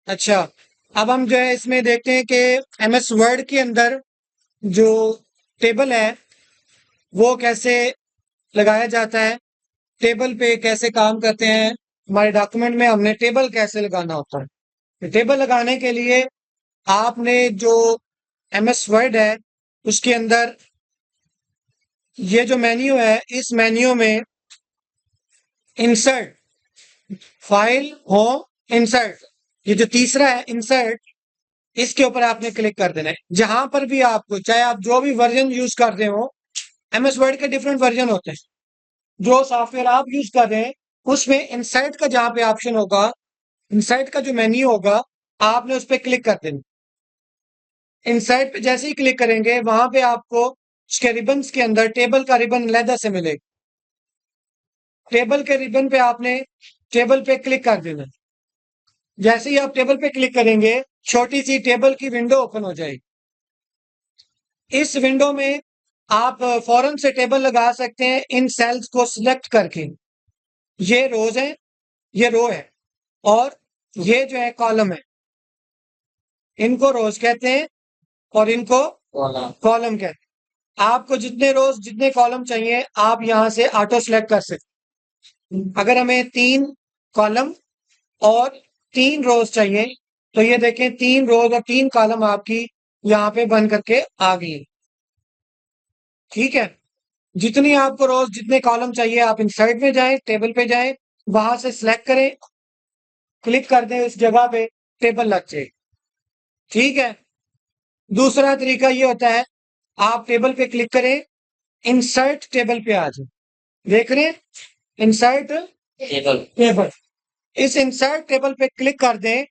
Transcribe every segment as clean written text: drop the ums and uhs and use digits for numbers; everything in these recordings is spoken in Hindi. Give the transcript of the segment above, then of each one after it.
अच्छा, अब हम जो है इसमें देखते हैं कि एमएस वर्ड के अंदर जो टेबल है वो कैसे लगाया जाता है, टेबल पे कैसे काम करते हैं। हमारे डॉक्यूमेंट में हमने टेबल कैसे लगाना होता है। तो टेबल लगाने के लिए आपने जो एमएस वर्ड है उसके अंदर ये जो मेन्यू है, इस मेन्यू में इंसर्ट, फाइल, होम, इंसर्ट, ये जो तीसरा है इंसर्ट, इसके ऊपर आपने क्लिक कर देना है। जहां पर भी आपको, चाहे आप जो भी वर्जन यूज कर रहे हो, एमएस वर्ड के डिफरेंट वर्जन होते हैं, जो सॉफ्टवेयर आप यूज कर रहे हैं उसमें इंसर्ट का जहां पे ऑप्शन होगा, इंसर्ट का जो मेन्यू होगा, आपने उस पर क्लिक कर देना। इंसर्ट पे जैसे ही क्लिक करेंगे वहां पे आपको उसके रिबन्स के अंदर टेबल का रिबन अलहदा से मिलेगा। टेबल के रिबन पे आपने टेबल पे क्लिक कर देना। जैसे ही आप टेबल पे क्लिक करेंगे छोटी सी टेबल की विंडो ओपन हो जाएगी। इस विंडो में आप फौरन से टेबल लगा सकते हैं इन सेल्स को सिलेक्ट करके। ये रोज है, ये रो है, और ये जो है कॉलम है। इनको रोज कहते हैं और इनको कॉलम कहते हैं। आपको जितने रोज जितने कॉलम चाहिए आप यहां से ऑटो सेलेक्ट कर सकते हैं। अगर हमें 3 कॉलम और 3 रोज चाहिए तो ये देखें 3 रोज और 3 कॉलम आपकी यहाँ पे बन करके आ गई। ठीक है, जितनी आपको रोज जितने कॉलम चाहिए आप इंसर्ट में जाएं, टेबल पे जाएं, वहां से सिलेक्ट करें, क्लिक कर दें उस जगह पे, टेबल लग जाए। ठीक है, दूसरा तरीका ये होता है, आप टेबल पे क्लिक करें, इंसर्ट टेबल पे आ जाए। देख रहे हैं, इंसर्ट टेबल, इस इंसर्ट टेबल पे क्लिक कर दें।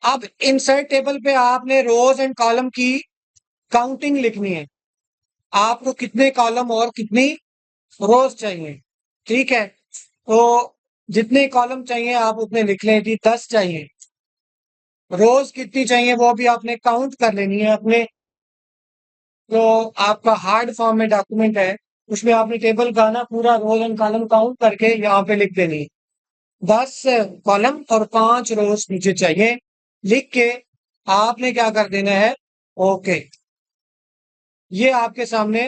अब इंसर्ट टेबल पे आपने रोज एंड कॉलम की काउंटिंग लिखनी है, आपको कितने कॉलम और कितनी रोज चाहिए। ठीक है, तो जितने कॉलम चाहिए आप उतने लिख लें, जी 10 चाहिए। रोज कितनी चाहिए वो भी आपने काउंट कर लेनी है अपने, जो आपका हार्ड फॉर्म में डॉक्यूमेंट है उसमें आपने टेबल का ना पूरा रोज एंड कॉलम काउंट करके यहाँ पे लिख देनी है। 10 कॉलम और 5 रोज नीचे चाहिए, लिख के आपने क्या कर देना है, ओके। ये आपके सामने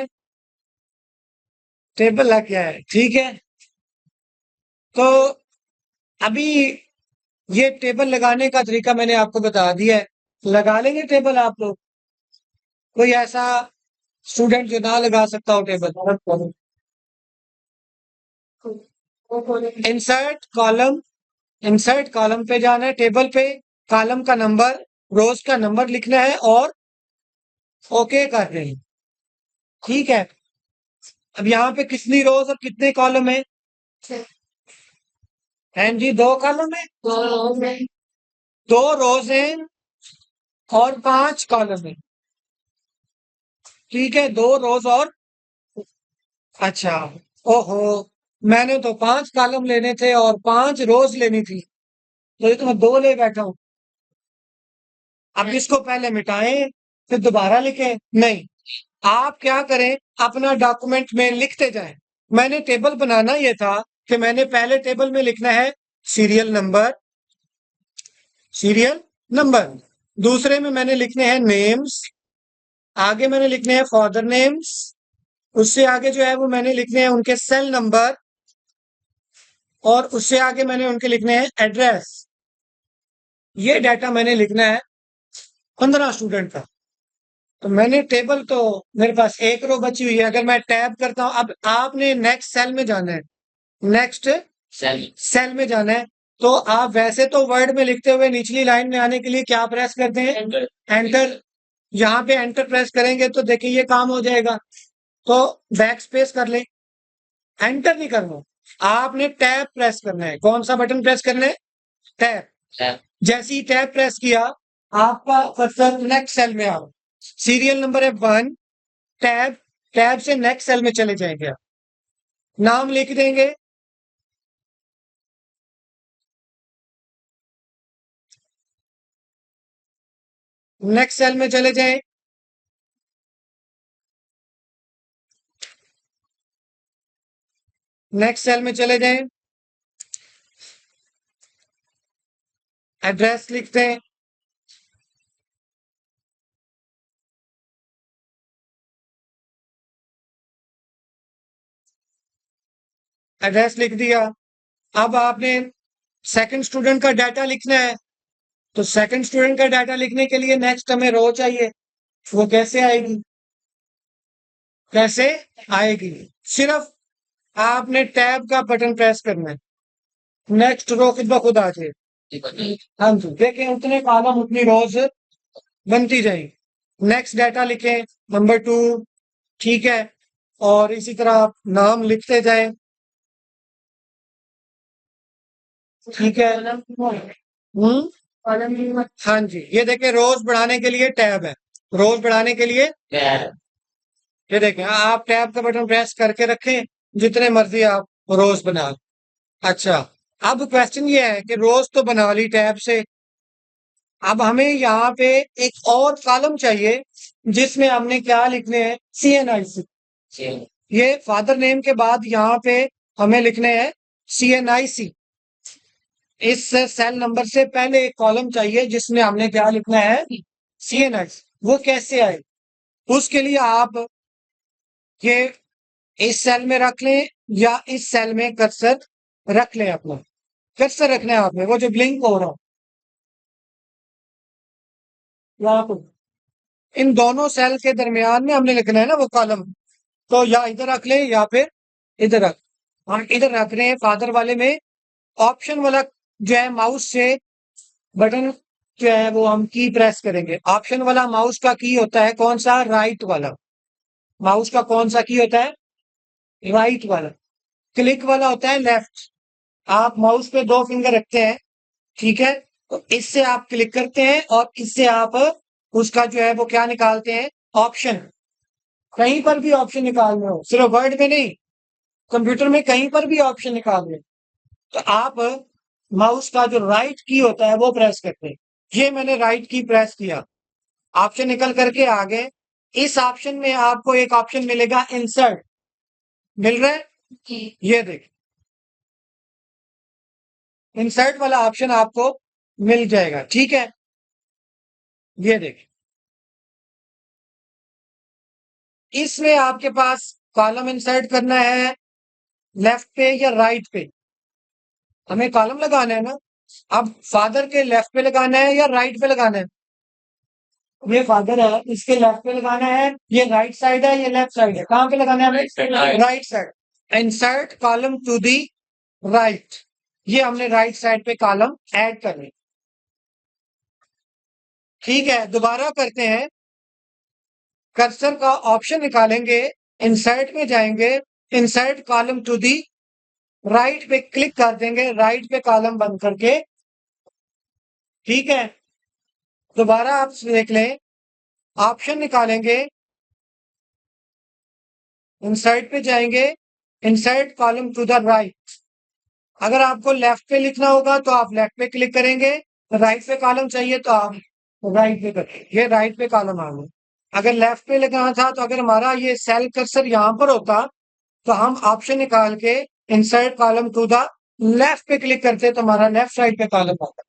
टेबल लग गया है। ठीक है, तो अभी ये टेबल लगाने का तरीका मैंने आपको बता दिया है। लगा लेंगे टेबल आप लोग? कोई ऐसा स्टूडेंट जो ना लगा सकता हो table? Insert column, insert column पे जाना है, टेबल पे कॉलम का नंबर, रोज का नंबर लिखना है और ओके कर रहे हैं। ठीक है, अब यहाँ पे कितनी रोज और कितने कॉलम है? हैं जी, 2 कॉलम है, 2 रोज हैं और 5 कॉलम है। ठीक है, 2 रोज और, अच्छा, ओहो, मैंने तो 5 कॉलम लेने थे और 5 रोज लेनी थी, तो मैं 2 ले बैठा हूं। अब इसको पहले मिटाएं फिर दोबारा लिखें? नहीं, आप क्या करें, अपना डॉक्यूमेंट में लिखते जाएं। मैंने टेबल बनाना ये था कि मैंने पहले टेबल में लिखना है सीरियल नंबर, सीरियल नंबर, दूसरे में मैंने लिखने हैं नेम्स, आगे मैंने लिखने हैं फादर नेम्स, उससे आगे जो है वो मैंने लिखने हैं उनके सेल नंबर, और उससे आगे मैंने उनके लिखने हैं एड्रेस। ये डाटा मैंने लिखना है 15 स्टूडेंट का। तो मैंने टेबल तो, मेरे पास एक रो बची हुई है, अगर मैं टैब करता हूं, अब आपने नेक्स्ट सेल में जाना है, नेक्स्ट सेल में जाना है, तो आप वैसे तो वर्ड में लिखते हुए निचली लाइन में आने के लिए क्या प्रेस करते हैं? एंटर। यहाँ पे एंटर प्रेस करेंगे तो देखिए ये काम हो जाएगा, तो बैक स्पेस कर ले। एंटर नहीं करना, आपने टैब प्रेस करना है। कौन सा बटन प्रेस करना है? टैब। जैसे ही टैब प्रेस किया आपका कर्सर नेक्स्ट सेल में आओ, सीरियल नंबर है 1, टैब, टैब से नेक्स्ट सेल में चले जाएंगे आप, नाम लिख देंगे, नेक्स्ट सेल में चले जाएं, नेक्स्ट सेल में चले जाएं, एड्रेस लिखते हैं, एड्रेस लिख दिया। अब आपने सेकंड स्टूडेंट का डाटा लिखना है, तो सेकंड स्टूडेंट का डाटा लिखने के लिए नेक्स्ट हमें रो चाहिए। वो कैसे आएगी? कैसे आएगी? सिर्फ आपने टैब का बटन प्रेस करना है, नेक्स्ट रो खुद ब खुद आ जाए। हाँ जी, देखें उतने कॉलम उतनी रोज बनती जाएगी। नेक्स्ट डाटा लिखें, नंबर 2, ठीक है। और इसी तरह आप नाम लिखते जाएं, ठीक है। हाँ जी, ये देखें रोज बढ़ाने के लिए टैब है, रोज बढ़ाने के लिए ये देखें आप टैब का बटन प्रेस करके रखें, जितने मर्जी आप रोज बना। अच्छा, अब क्वेश्चन ये है कि रोज तो बना ली टैब से, अब हमें यहाँ पे एक और कॉलम चाहिए जिसमें हमने क्या लिखने हैं, CNIC। ये फादर नेम के बाद यहाँ पे हमें लिखने हैं CNIC। इस सेल नंबर से पहले एक कॉलम चाहिए जिसमें हमने क्या लिखना है, CNIC। वो कैसे आए? उसके लिए आप ये इस सेल में रख लें या इस सेल में कर्सर रख लें। अपना कर्सर रखना है आपने, वो जो ब्लिंक हो रहा है इन दोनों सेल के दरमियान में हमने लिखना है ना वो कॉलम। तो या इधर रख ले या फिर इधर रख। हम इधर रख रहे हैं फादर वाले में। ऑप्शन वाला जो है माउस से बटन जो है वो हम की प्रेस करेंगे। ऑप्शन वाला माउस का की होता है कौन सा, राइट वाला। माउस का कौन सा की होता है, राइट वाला। क्लिक वाला होता है लेफ्ट। आप माउस पे 2 फिंगर रखते हैं, ठीक है। तो इससे आप क्लिक करते हैं और इससे आप उसका जो है वो क्या निकालते हैं, ऑप्शन। कहीं पर भी ऑप्शन निकालना हो, सिर्फ वर्ड में नहीं, कंप्यूटर में कहीं पर भी ऑप्शन निकालने, तो आप माउस का जो राइट की होता है वो प्रेस करते हैं। ये मैंने राइट की प्रेस किया, ऑप्शन निकल करके आ गए। इस ऑप्शन में आपको एक ऑप्शन मिलेगा इंसर्ट, मिल रहा है, ये देख इंसर्ट वाला ऑप्शन आपको मिल जाएगा, ठीक है। ये देख, इसमें आपके पास कॉलम इंसर्ट करना है लेफ्ट पे या राइट पे। हमें कॉलम लगाना है ना। अब फादर के लेफ्ट पे लगाना है या राइट पे लगाना है? ये फादर है, इसके लेफ्ट पे लगाना है, ये राइट साइड है, ये लेफ्ट साइड है, कहाँ पे लगाना है हमें, right side. Insert column to the right, ये हमने राइट साइड पे कॉलम ऐड करनी, ठीक है। दोबारा करते हैं, कर्सर का ऑप्शन निकालेंगे, इंसर्ट में जाएंगे, insert column to the right पे क्लिक कर देंगे, राइट पे कॉलम बंद करके, ठीक है। दोबारा आप देख लें, ऑप्शन निकालेंगे, इंसर्ट पे जाएंगे, insert column to the right. अगर आपको लेफ्ट पे लिखना होगा तो आप लेफ्ट पे क्लिक करेंगे, राइट पे कॉलम चाहिए तो आप राइट पे करेंगे। ये राइट पे कॉलम आ गया। अगर लेफ्ट पे लिखना था तो अगर हमारा ये सेल कर्सर यहां पर होता तो हम ऑप्शन निकाल के insert column to the left पे क्लिक करते तो हमारा लेफ्ट साइड पे कॉलम आता।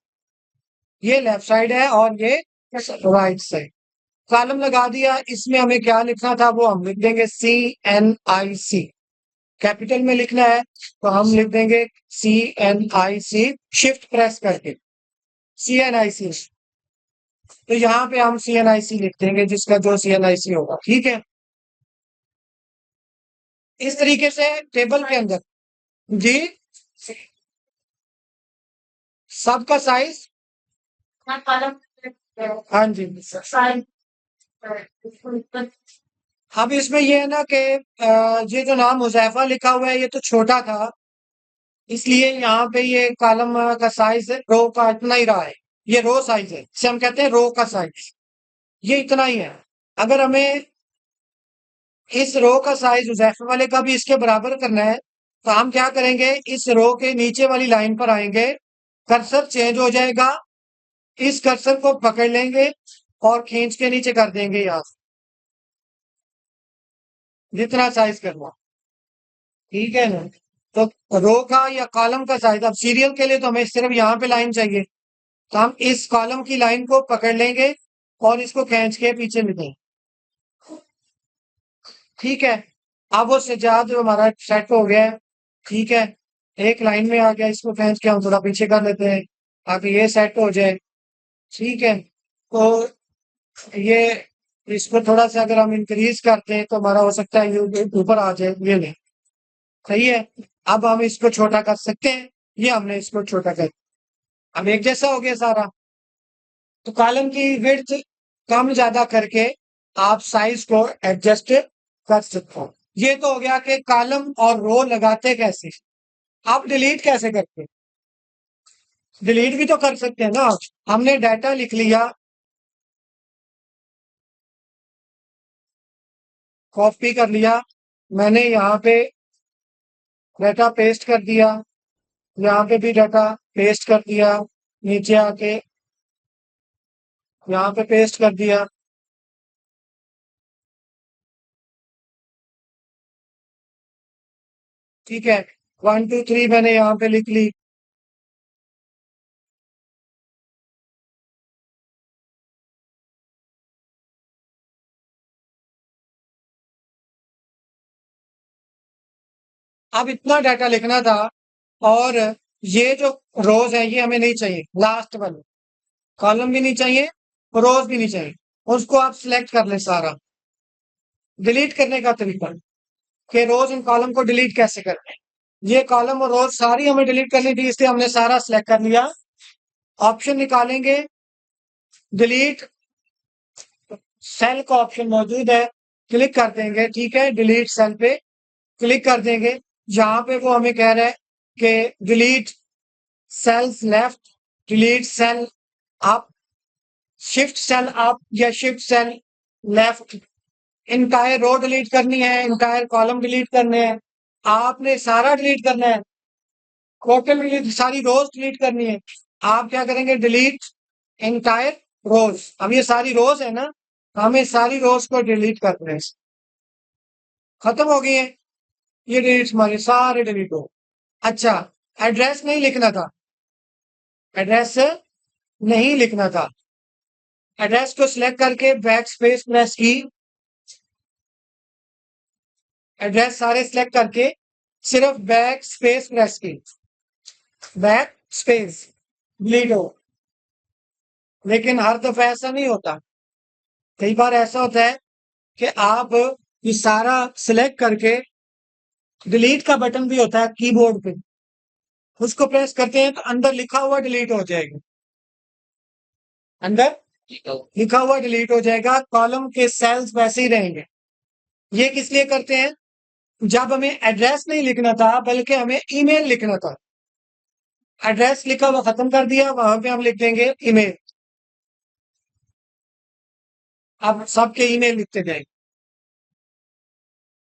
ये लेफ्ट साइड है और ये राइट साइड। कॉलम लगा दिया, इसमें हमें क्या लिखना था वो हम लिख देंगे CNIC। कैपिटल में लिखना है तो हम लिख देंगे CNIC, शिफ्ट प्रेस करके CNIC। तो यहाँ पे हम CNIC लिख देंगे, जिसका जो CNIC होगा, ठीक है। इस तरीके से टेबल के अंदर जी सबका साइज, हाँ जी। अब इसमें ये है ना कि ये जो नाम हुजैफा लिखा हुआ है ये तो छोटा था, इसलिए यहाँ पे ये कॉलम का साइज है रो का इतना ही रहा है। ये रो साइज है, इसे हम कहते हैं रो का साइज, ये इतना ही है। अगर हमें इस रो का साइज हुजैफा वाले का भी इसके बराबर करना है तो हम क्या करेंगे, इस रो के नीचे वाली लाइन पर आएंगे, कर्सर चेंज हो जाएगा, इस कर्सर को पकड़ लेंगे और खींच के नीचे कर देंगे यहाँ जितना साइज करना, ठीक है ना। तो रो का या कॉलम का साइज, अब सीरियल के लिए तो हमें सिर्फ यहाँ पे लाइन चाहिए, तो हम इस कॉलम की लाइन को पकड़ लेंगे और इसको खींच के पीछे लिखेंगे। ठीक है, अब वो सजाद जो हमारा सेट हो गया है। ठीक है, एक लाइन में आ गया, इसको खींच के हम थोड़ा पीछे कर लेते हैं ताकि ये सेट हो जाए। ठीक है, तो ये इसको थोड़ा सा अगर हम इंक्रीज करते हैं तो हमारा हो सकता है ये ऊपर आ जाए, ये नहीं सही है। अब हम इसको छोटा कर सकते हैं, ये हमने इसको छोटा कर, अब एक जैसा हो गया सारा। तो कॉलम की विड्थ कम ज्यादा करके आप साइज को एडजस्ट कर सकते हो। ये तो हो गया कि कॉलम और रो लगाते कैसे। आप डिलीट कैसे करते हैं? डिलीट भी तो कर सकते हैं ना। हमने डाटा लिख लिया, कॉपी कर लिया, मैंने यहाँ पे डाटा पेस्ट कर दिया, यहाँ पे भी डाटा पेस्ट कर दिया, नीचे आके यहाँ पे पेस्ट कर दिया। ठीक है, 1 2 3 मैंने यहाँ पे लिख ली। अब इतना डाटा लिखना था, और ये जो रोज है ये हमें नहीं चाहिए, लास्ट वाले कॉलम भी नहीं चाहिए, रोज भी नहीं चाहिए। उसको आप सिलेक्ट कर ले सारा। डिलीट करने का तरीका कि रोज इन कॉलम को डिलीट कैसे करते हैं। ये कॉलम और रोज सारी हमें डिलीट करनी थी, इसलिए हमने सारा सिलेक्ट कर लिया। ऑप्शन निकालेंगे, डिलीट सेल का ऑप्शन मौजूद है, क्लिक कर देंगे। ठीक है, डिलीट सेल पे क्लिक कर देंगे। जहां पे वो हमें कह रहा है कि delete cells left, delete cell up, shift cell up या shift cell left, entire row delete करनी है, इंटायर कॉलम डिलीट करने हैं, आपने सारा डिलीट करना है, टोटल डिलीट, सारी रोज डिलीट करनी है। आप क्या करेंगे, डिलीट इंटायर रोज। अब ये सारी रोज है ना, हमें सारी रोज को डिलीट करना है। खत्म हो गई है ये, डिलीट हमारे सारे डिलीट हो। अच्छा, एड्रेस नहीं लिखना था, एड्रेस नहीं लिखना था। एड्रेस को सिलेक्ट करके बैक स्पेस प्रेस की, एड्रेस सारे सिलेक्ट करके सिर्फ बैक स्पेस प्रेस की, बैक स्पेस डिलीट हो। लेकिन हर दफा ऐसा नहीं होता, कई बार ऐसा होता है कि आप ये सारा सिलेक्ट करके डिलीट का बटन भी होता है कीबोर्ड पे, उसको प्रेस करते हैं तो अंदर लिखा हुआ डिलीट हो जाएगा, अंदर लिखा हुआ डिलीट हो जाएगा, कॉलम के सेल्स वैसे ही रहेंगे। ये किस लिए करते हैं, जब हमें एड्रेस नहीं लिखना था बल्कि हमें ईमेल लिखना था, एड्रेस लिखा हुआ खत्म कर दिया, वहां पे हम लिख देंगे ईमेल। अब सबके ईमेल लिखते जाएंगे।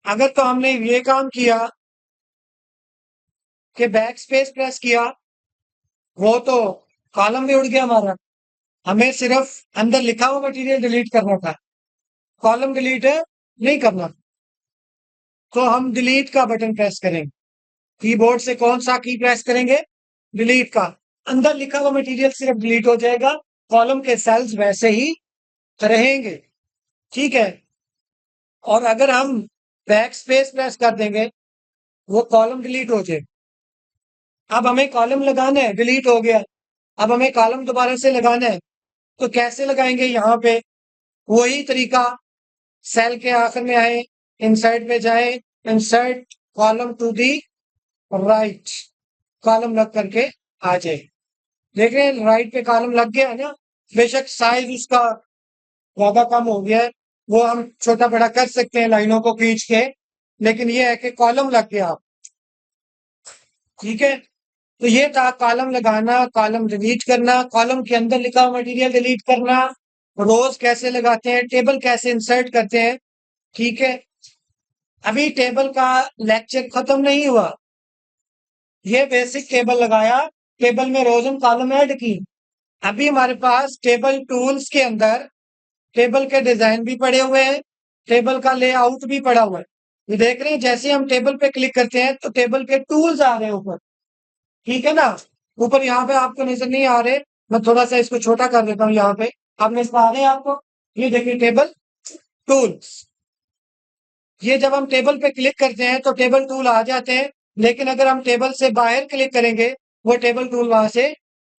अगर तो हमने ये काम किया कि बैक स्पेस प्रेस किया, वो तो कॉलम भी उड़ गया हमारा, हमें सिर्फ अंदर लिखा हुआ मटेरियल डिलीट करना था, कॉलम डिलीट नहीं करना। तो हम डिलीट का बटन प्रेस करेंगे, कीबोर्ड से कौन सा की प्रेस करेंगे, डिलीट का। अंदर लिखा हुआ मटेरियल सिर्फ डिलीट हो जाएगा, कॉलम के सेल्स वैसे ही रहेंगे। ठीक है, और अगर हम बैक स्पेस प्रेस कर देंगे, वो कॉलम डिलीट हो जाए। अब हमें कॉलम लगाना है, डिलीट हो गया, अब हमें कॉलम दोबारा से लगाना है, तो कैसे लगाएंगे, यहाँ पे वही तरीका, सेल के आखिर में आए, इंसर्ट पे जाए, insert column to the right, column लग करके आ जाए। देख रहे हैं राइट पे कॉलम लग गया है ना। बेशक साइज उसका ज्यादा कम हो गया है, वो हम छोटा बड़ा कर सकते हैं लाइनों को खींच के, लेकिन ये है कि कॉलम लग गया आप। ठीक है, तो ये था कॉलम लगाना, कॉलम डिलीट करना, कॉलम के अंदर लिखा हुआ मटेरियल डिलीट करना, रोज कैसे लगाते हैं, टेबल कैसे इंसर्ट करते हैं। ठीक है, अभी टेबल का लेक्चर खत्म नहीं हुआ, ये बेसिक टेबल लगाया, टेबल में रोज एंड कॉलम ऐड की। अभी हमारे पास टेबल टूल्स के अंदर टेबल के डिजाइन भी पड़े हुए हैं, टेबल का लेआउट भी पड़ा हुआ है। ये देख रहे हैं, जैसे हम टेबल पे क्लिक करते हैं तो टेबल के टूल्स आ रहे हैं ऊपर, ठीक है ना। ऊपर यहाँ पे आपको नजर नहीं आ रहे, मैं थोड़ा सा इसको छोटा कर देता हूँ यहाँ पे, अब नजर आ रहे हैं आपको। ये देखिए टेबल टूल्स, ये जब हम टेबल पे क्लिक करते हैं तो टेबल टूल आ जाते हैं, लेकिन अगर हम टेबल से बाहर क्लिक करेंगे वो टेबल टूल वहां से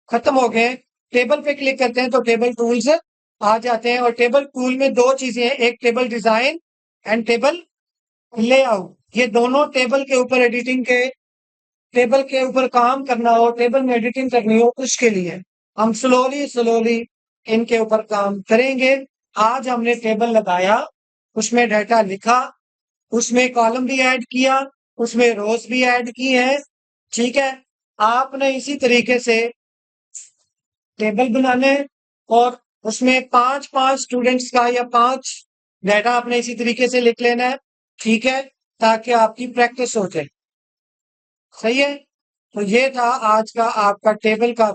खत्म हो गए। टेबल पे क्लिक करते हैं तो टेबल टूल्स आ जाते हैं, और टेबल टूल में दो चीजें हैं, एक table design and table layout. ये दोनों टेबल के ऊपर एडिटिंग के, टेबल के ऊपर काम करना हो, टेबल में एडिटिंग करनी हो, उसके लिए हम स्लोली स्लोली इनके ऊपर काम करेंगे। आज हमने टेबल लगाया, उसमें डाटा लिखा, उसमें कॉलम भी ऐड किया, उसमें रोज भी ऐड की है, ठीक है। आपने इसी तरीके से टेबल बनाना है, और उसमें 5-5 स्टूडेंट्स का या 5 डाटा आपने इसी तरीके से लिख लेना है, ठीक है, ताकि आपकी प्रैक्टिस हो जाए। सही है। तो ये था आज का आपका टेबल का